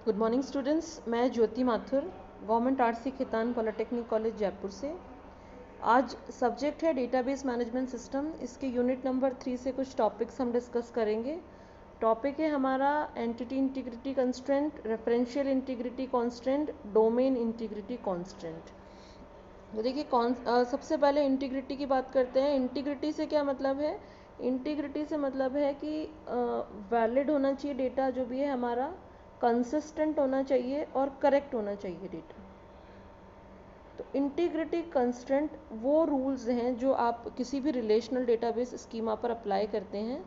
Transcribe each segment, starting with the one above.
Good morning students, मैं Jyoti Mathur, government RC Khetan polytechnic college Jaipur से। आज सब्जेक्ट है डेटाबेस मैनेजमेंट सिस्टम। इसके यूनिट नंबर 3 से कुछ टॉपिक्स हम डिस्कस करेंगे। टॉपिक है हमारा entity integrity constraint, referential integrity constant, domain integrity constant. तो देखिए सबसे पहले इंटीग्रिटी की बात करते हैं। इंटीग्रिटी से क्या मतलब है? इंटीग्रिटी से मतलब है कि वैलिड होना चाहिए डेटा, जो भी है हमारा कंसिस्टेंट होना चाहिए और करेक्ट होना चाहिए डेटा। तो इंटीग्रिटी कंस्ट्रेंट वो रूल्स हैं जो आप किसी भी रिलेशनल डेटाबेस स्कीमा पर अप्लाई करते हैं,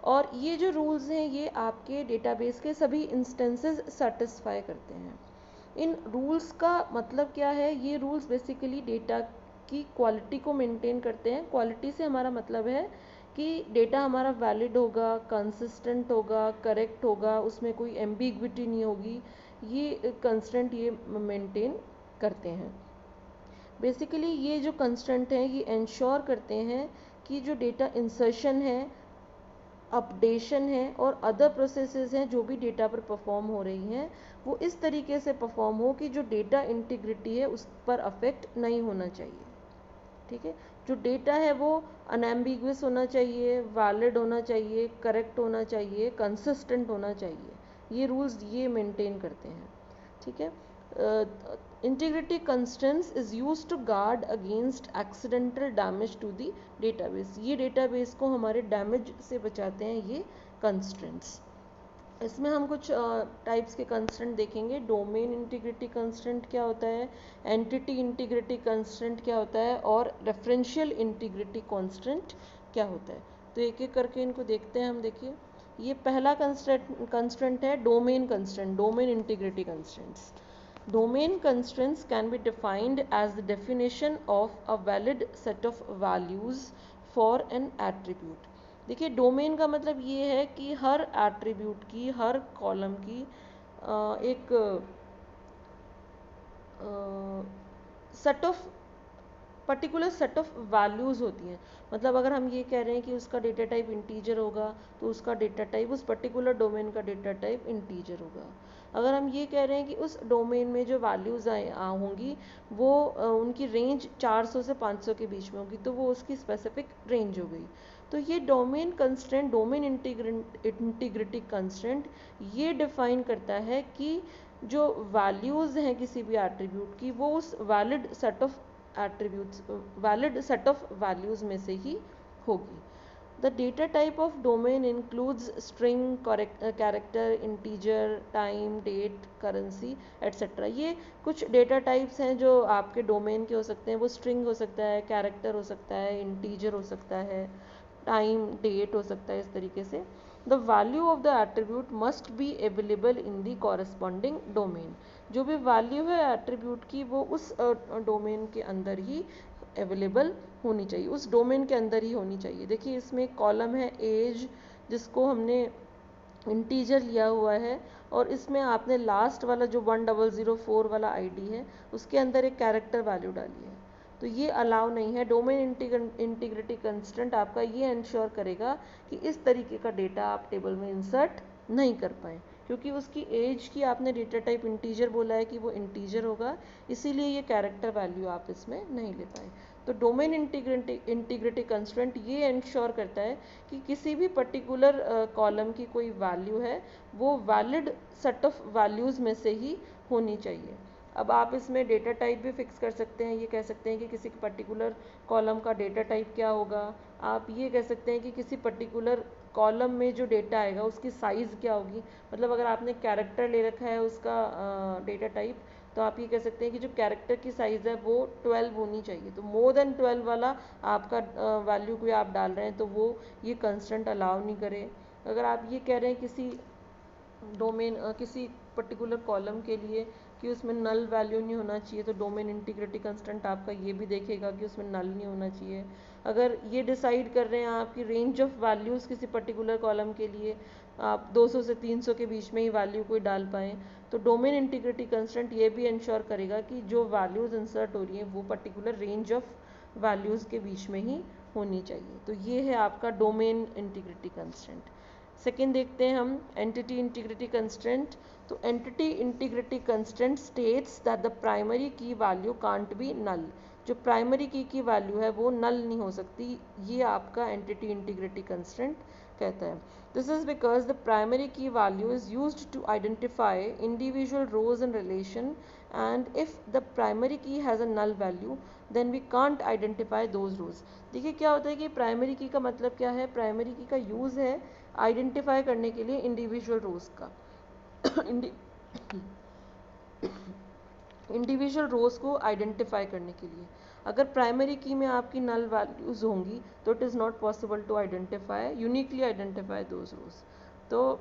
और ये जो रूल्स हैं ये आपके डेटाबेस के सभी इंस्टेंसेस सेटिस्फाई करते हैं। इन रूल्स का मतलब क्या है? ये रूल्स बेसिकली डेटा की क्वालिटी को मेंटेन करते हैं। क्वालिटी से हमारा मतलब है कि डेटा हमारा वैलिड होगा, कंसिस्टेंट होगा, करेक्ट होगा, उसमें कोई एम्बिग्विटी नहीं होगी। ये कंस्टेंट ये मेंटेन करते हैं। बेसिकली ये जो कंस्टेंट हैं ये इंश्योर करते हैं कि जो डेटा इंसर्शन है, अपडेशन है और अदर प्रोसेसेस हैं जो भी डेटा पर परफॉर्म हो रही हैं, वो इस तरीके से परफॉर्म हो कि जो डेटा इंटीग्रिटी है उस पर अफेक्ट नहीं होना चाहिए। ठीक है, जो डेटा है वो अनएम्बिगुअस होना चाहिए, वैलिड होना चाहिए, करेक्ट होना चाहिए, कंसिस्टेंट होना चाहिए। ये रूल्स ये मेंटेन करते हैं। ठीक है, integrity constants is used to guard against accidental damage to the database. ये डेटाबेस को हमारे डैमेज से बचाते हैं ये कंस्टेंट्स। इसमें हम कुछ टाइप्स के कंस्टेंट देखेंगे। डोमेन इंटीग्रिटी कंस्टेंट क्या होता है, एंटिटी इंटीग्रिटी कंस्टेंट क्या होता है, और रेफरेंशियल इंटीग्रिटी कंस्टेंट क्या होता है। तो एक एक करके इनको देखते हैं हम। देखिए, ये पहला कंस्टेंट है domain constant, domain integrity constants. Domain constraints can be defined as the definition of a valid set of values for an attribute. देखिए, डोमेन का मतलब ये है कि हर एट्रीब्यूट की, हर कॉलम की एक set of particular set of values होती हैं। मतलब अगर हम ये कह रहे हैं कि उसका डेटा टाइप इंटीजर होगा, तो उसका डेटा टाइप, उस पर्टिकुलर डोमेन का डेटा टाइप इंटीजर होगा। अगर हम ये कह रहे हैं कि उस डोमेन में जो वैल्यूज़ होंगी वो उनकी रेंज 400 से 500 के बीच में होगी, तो वो उसकी स्पेसिफिक रेंज हो गई। तो ये domain constraint, domain integrity constraint ये डिफाइन करता है कि जो वैल्यूज़ हैं किसी भी एट्रीब्यूट की, वो उस valid set of attributes, valid set of values में से ही होगी। The data type of domain includes string, character, integer, time, date, currency etcetera. ये कुछ डेटा टाइप्स हैं जो आपके डोमेन के हो सकते हैं। वो स्ट्रिंग हो सकता है, कैरेक्टर हो सकता है, इंटीजर हो सकता है, टाइम, डेट हो सकता है। इस तरीके से the value of the attribute must be available in the corresponding domain. जो भी वैल्यू है एट्रीब्यूट की वो उस डोमेन के अंदर ही अवेलेबल होनी चाहिए, उस डोमेन के अंदर ही होनी चाहिए। देखिए, इसमें एक कॉलम है एज, जिसको हमने इंटीजर लिया हुआ है, और इसमें आपने लास्ट वाला जो 1004 वाला आईडी है उसके अंदर एक कैरेक्टर वैल्यू डाली है, तो ये अलाउ नहीं है। डोमेन इंटीग्रिटी कंस्ट्रेंट आपका ये इंश्योर करेगा कि इस तरीके का डेटा आप टेबल में इंसर्ट नहीं कर पाएँ, क्योंकि उसकी एज की आपने डेटा टाइप इंटीजर बोला है कि वो इंटीजर होगा, इसीलिए ये कैरेक्टर वैल्यू आप इसमें नहीं ले पाए। तो डोमेन इंटीग्रिटी कंस्ट्रेंट ये इंश्योर करता है कि किसी भी पर्टिकुलर कॉलम की कोई वैल्यू है वो वैलिड सेट ऑफ वैल्यूज़ में से ही होनी चाहिए। अब आप इसमें डेटा टाइप भी फिक्स कर सकते हैं। ये कह सकते हैं कि किसी पर्टिकुलर कॉलम का डेटा टाइप क्या होगा। आप ये कह सकते हैं कि किसी पर्टिकुलर कॉलम में जो डेटा आएगा उसकी साइज़ क्या होगी। मतलब अगर आपने कैरेक्टर ले रखा है उसका डेटा टाइप, तो आप ये कह सकते हैं कि जो कैरेक्टर की साइज़ है वो 12 होनी चाहिए। तो मोर देन 12 वाला आपका वैल्यू कोई आप डाल रहे हैं तो वो ये कंस्टेंट अलाउ नहीं करे। अगर आप ये कह रहे हैं किसी डोमेन किसी पर्टिकुलर कॉलम के लिए कि उसमें नल वैल्यू नहीं होना चाहिए, तो डोमेन इंटीग्रिटी कंस्टेंट आपका ये भी देखेगा कि उसमें नल नहीं होना चाहिए। अगर ये डिसाइड कर रहे हैं आपकी रेंज ऑफ वैल्यूज़ किसी पर्टिकुलर कॉलम के लिए, आप 200 से 300 के बीच में ही वैल्यू कोई डाल पाएँ, तो डोमेन इंटीग्रिटी कंस्टेंट ये भी इंश्योर करेगा कि जो वैल्यूज़ इंसर्ट हो रही हैं वो पर्टिकुलर रेंज ऑफ वैल्यूज़ के बीच में ही होनी चाहिए। तो ये है आपका डोमेन इंटीग्रिटी कंस्टेंट। सेकेंड देखते हैं हम एंटिटी इंटीग्रिटी कंस्ट्रेंट। तो entity integrity constraint states that the primary key value can't be null. जो प्राइमरी की वैल्यू है वो नल नहीं हो सकती, ये आपका एंटिटी इंटीग्रिटी कंस्ट्रेंट कहता है। This is because the primary key value is used to identify individual rows in relation, and if the primary key has a null value then we can't identify those rows. देखिए क्या होता है कि primary की का मतलब क्या है, प्राइमरी की का यूज़ है आइडेंटिफाई करने के लिए इंडिविजुअल रोज का इंडिविजुअल रोज को आइडेंटिफाई करने के लिए। अगर प्राइमरी की में आपकी नल वैल्यूज होंगी तो it is not possible to identify uniquely identify those rows. तो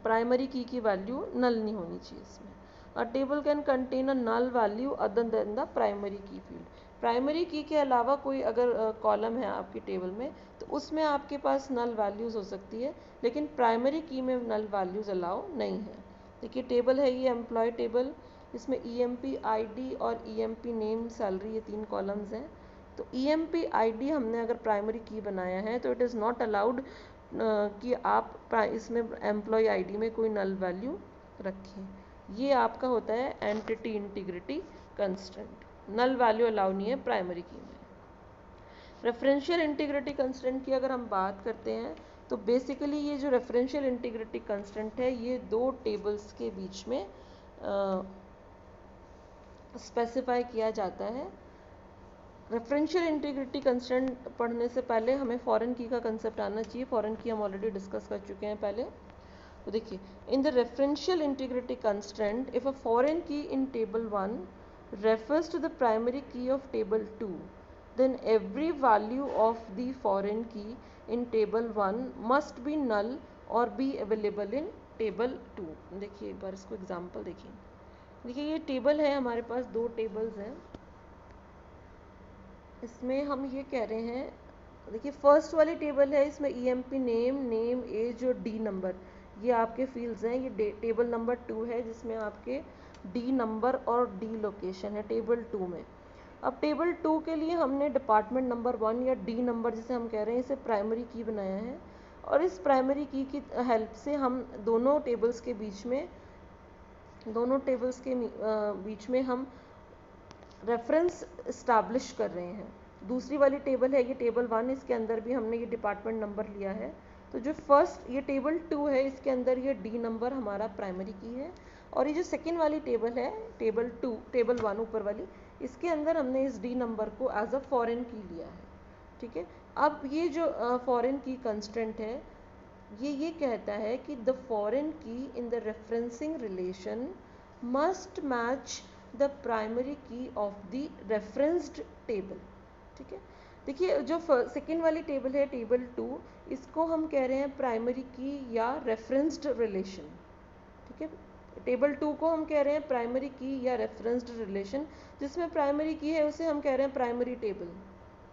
प्राइमरी की वैल्यू नल नहीं होनी चाहिए इसमें। A table can contain a null value other than the primary key field. Primary key के अलावा कोई अगर कॉलम है आपकी टेबल में तो उसमें आपके पास नल वैल्यूज़ हो सकती है, लेकिन प्राइमरी की में नल वैल्यूज़ अलाउ नहीं है। देखिए टेबल है ये एम्प्लॉय टेबल, इसमें ईएमपी आईडी और ईएमपी नेम सैलरी ये 3 कॉलम्स हैं। तो ईएमपी आईडी हमने अगर प्राइमरी की बनाया है तो इट इज़ नॉट अलाउड कि आप इसमें एम्प्लॉय आईडी में कोई नल वैल्यू रखें। ये आपका होता है entity integrity constraint, null value allow नहीं है प्राइमरी की में। रेफरेंशियल इंटीग्रिटी कंस्ट्रेंट की अगर हम बात करते हैं तो बेसिकली ये जो रेफरेंशियल इंटीग्रिटी कंस्ट्रेंट है ये दो टेबल्स के बीच में स्पेसिफाई किया जाता है। रेफरेंशियल इंटीग्रिटी कंस्ट्रेंट पढ़ने से पहले हमें फॉरेन की का कंसेप्ट आना चाहिए। फॉरेन की हम ऑलरेडी डिस्कस कर चुके हैं पहले। तो देखिए in the referential integrity constraint if a foreign की इन table 1 refers to the primary key of table 2 then every value of the foreign key in table 1 must be null or be available in table 2। देखिए एक बार इसको example देखिए। देखिए ये table है, हमारे पास दो टेबल्स हैं। इसमें हम ये कह रहे हैं, देखिए फर्स्ट वाली टेबल है, इसमें ईएमपी नेम, नेम, एज और डी नंबर ये आपके फील्ड्स हैं। ये टेबल नंबर 2 है जिसमें आपके डी नंबर और डी लोकेशन है टेबल 2 में। अब टेबल 2 के लिए हमने डिपार्टमेंट नंबर 1 या डी नंबर जिसे हम कह रहे हैं इसे प्राइमरी की बनाया है, और इस प्राइमरी की हेल्प से हम दोनों टेबल्स के बीच में हम रेफरेंस इस्टाब्लिश कर रहे हैं। दूसरी वाली टेबल है ये टेबल 1, इसके अंदर भी हमने ये डिपार्टमेंट नंबर लिया है। तो जो फर्स्ट ये टेबल 2 है इसके अंदर ये डी नंबर हमारा प्राइमरी की है, और ये जो सेकेंड वाली टेबल है टेबल 1 ऊपर वाली, इसके अंदर हमने इस डी नंबर को एज अ फॉरेन की लिया है। ठीक है, अब ये जो फॉरेन की कंस्ट्रेंट है ये कहता है कि द फॉरेन की in the referencing relation must match the primary की ऑफ द रेफरेंस्ड टेबल। ठीक है, देखिए जो सेकेंड वाली टेबल है टेबल 2, इसको हम कह रहे हैं प्राइमरी की या रेफरेंस्ड रिलेशन। ठीक है, टेबल 2 को हम कह रहे हैं प्राइमरी की या रेफरेंस्ड रिलेशन। जिसमें प्राइमरी की है उसे हम कह रहे हैं प्राइमरी टेबल।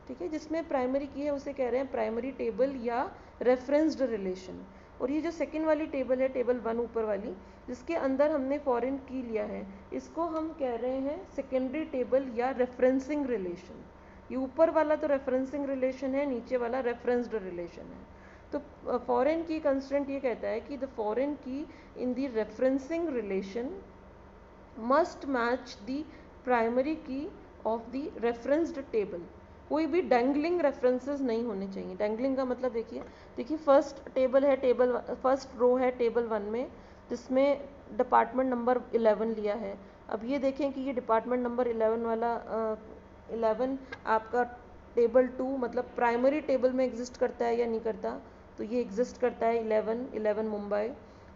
ठीक है, जिसमें प्राइमरी की है उसे कह रहे हैं प्राइमरी टेबल या रेफरेंस्ड रिलेशन। और ये जो सेकेंड वाली टेबल है टेबल 1 ऊपर वाली, जिसके अंदर हमने फॉरेन की लिया है, इसको हम कह रहे हैं सेकेंडरी टेबल या रेफरेंसिंग रिलेशन। ये ऊपर वाला तो रेफरेंसिंग रिलेशन है, नीचे वाला रेफरेंस्ड रिलेशन है। तो फॉरेन की कंस्ट्रेंट ये कहता है कि द फॉरेन की in the referencing relation must match the primary की ऑफ द रेफरेंस्ड टेबल। कोई भी डैंगलिंग रेफरेंसेस नहीं होने चाहिए। डैंगलिंग का मतलब देखिए फर्स्ट टेबल है फर्स्ट रो है टेबल 1 में, जिसमें डिपार्टमेंट नंबर 11 लिया है। अब ये देखें कि ये डिपार्टमेंट नंबर 11 वाला 11 आपका टेबल 2 मतलब प्राइमरी टेबल में एग्जिस्ट करता है या नहीं करता। तो ये एग्जिस्ट करता है 11 मुंबई।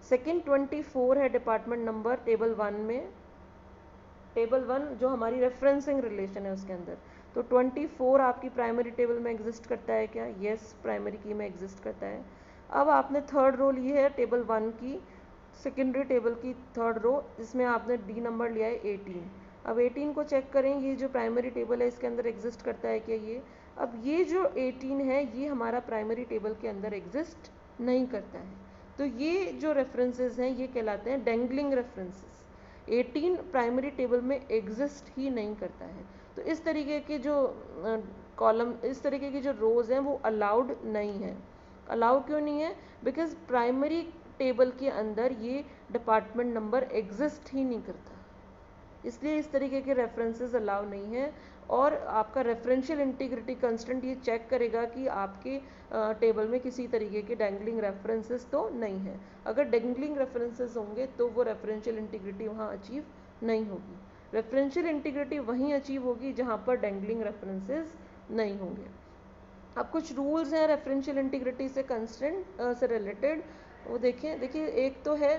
सेकेंड 24 है डिपार्टमेंट नंबर टेबल 1 में, टेबल 1 जो हमारी रेफरेंसिंग रिलेशन है उसके अंदर। तो 24 आपकी प्राइमरी टेबल में एग्जिस्ट करता है क्या? यस, प्राइमरी की में एग्जिस्ट करता है। अब आपने थर्ड रो ली है टेबल 1 की, सेकेंडरी टेबल की थर्ड रो, जिसमें आपने डी नंबर लिया है 18। अब 18 को चेक करें, ये जो प्राइमरी टेबल है इसके अंदर एग्जिस्ट करता है क्या ये? अब ये जो 18 है ये हमारा प्राइमरी टेबल के अंदर एग्जिस्ट नहीं करता है। तो ये जो रेफरेंसेस हैं ये कहलाते हैं डैंगलिंग रेफरेंसेस। 18 प्राइमरी टेबल में एग्जिस्ट ही नहीं करता है। तो इस तरीके के जो कॉलम, इस तरीके की जो रोज़ हैं वो अलाउड नहीं है। अलाउ क्यों नहीं है? बिकॉज प्राइमरी टेबल के अंदर ये डिपार्टमेंट नंबर एग्जिस्ट ही नहीं करता, इसलिए इस तरीके के रेफरेंसेस अलाउ नहीं है। और आपका रेफरेंशियल इंटीग्रिटी कंस्टेंट ये चेक करेगा कि आपके टेबल में किसी तरीके के डैंगलिंग रेफरेंसेस तो नहीं है। अगर डैंगलिंग रेफरेंसेस होंगे तो वो रेफरेंशियल इंटीग्रिटी वहाँ अचीव नहीं होगी। रेफरेंशियल इंटीग्रिटी वहीं अचीव होगी जहाँ पर डैंगलिंग रेफरेंसेस नहीं होंगे। अब कुछ रूल्स हैं रेफरेंशियल इंटीग्रिटी से कंस्टेंट से रिलेटेड, वो देखिए एक तो है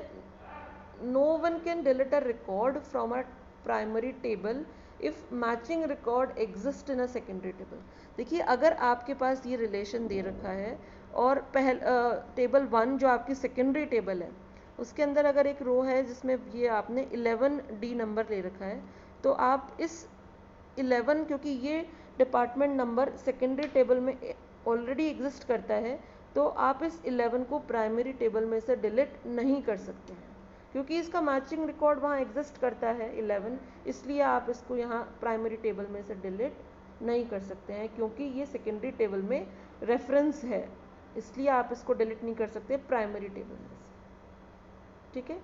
no one can delete a record from a primary table if matching record exist in a secondary table. देखिए अगर आपके पास ये रिलेशन दे रखा है और टेबल 1 जो आपकी सेकेंडरी टेबल है उसके अंदर अगर एक रो है जिसमें ये आपने 11D नंबर ले रखा है, तो आप इस 11, क्योंकि ये डिपार्टमेंट नंबर सेकेंडरी टेबल में ऑलरेडी एग्जिस्ट करता है, तो आप इस 11 को प्राइमरी टेबल में से डिलीट नहीं कर सकते हैं, क्योंकि इसका मैचिंग रिकॉर्ड वहाँ एग्जिस्ट करता है 11, इसलिए आप इसको यहाँ प्राइमरी टेबल में से डिलीट नहीं कर सकते हैं, क्योंकि ये सेकेंडरी टेबल में रेफरेंस है, इसलिए आप इसको डिलीट नहीं कर सकते प्राइमरी टेबल में से। ठीक है,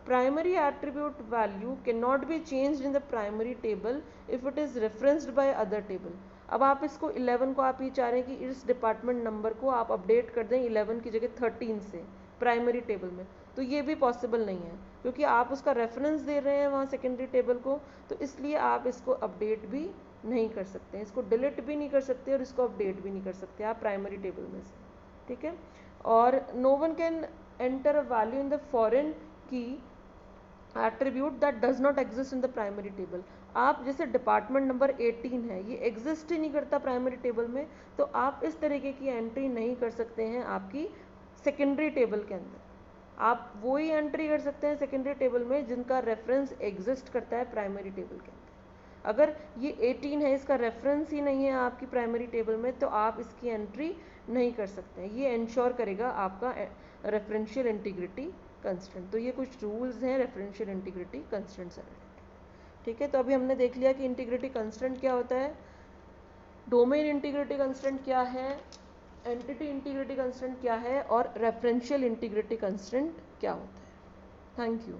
primary attribute value cannot be changed in the primary table if it is referenced by other table। अब आप इसको 11 को आप ये चाह रहे हैं कि इस डिपार्टमेंट नंबर को आप अपडेट कर दें 11 की जगह 13 से प्राइमरी टेबल में, तो ये भी पॉसिबल नहीं है, क्योंकि आप उसका रेफरेंस दे रहे हैं वहाँ सेकेंडरी टेबल को, तो इसलिए आप इसको अपडेट भी नहीं कर सकते हैं, इसको डिलीट भी नहीं कर सकते और इसको अपडेट भी नहीं कर सकते आप प्राइमरी टेबल में से। ठीक है, और no one can enter a value in the foreign key attribute that does not exist in the primary table. आप जैसे डिपार्टमेंट नंबर 18 है, ये एग्जिस्ट ही नहीं करता प्राइमरी टेबल में, तो आप इस तरीके की एंट्री नहीं कर सकते हैं आपकी सेकेंडरी टेबल के अंदर। आप वही एंट्री कर सकते हैं सेकेंडरी टेबल में जिनका रेफरेंस एग्जिस्ट करता है प्राइमरी टेबल के अंदर। अगर ये 18 है, इसका रेफरेंस ही नहीं है आपकी प्राइमरी टेबल में, तो आप इसकी एंट्री नहीं कर सकते हैं। ये इंश्योर करेगा आपका रेफरेंशियल इंटीग्रिटी कंस्टेंट। तो ये कुछ रूल्स हैं रेफरेंशियल इंटीग्रिटी कंस्टेंट से रिलेटेड। ठीक है, तो अभी हमने देख लिया कि इंटीग्रिटी कंस्टेंट क्या होता है, डोमेन इंटीग्रिटी कंस्टेंट क्या है, एंटिटी इंटीग्रिटी कंस्टेंट क्या है, और रेफरेंशियल इंटीग्रिटी कंस्टेंट क्या होता है। Thank you.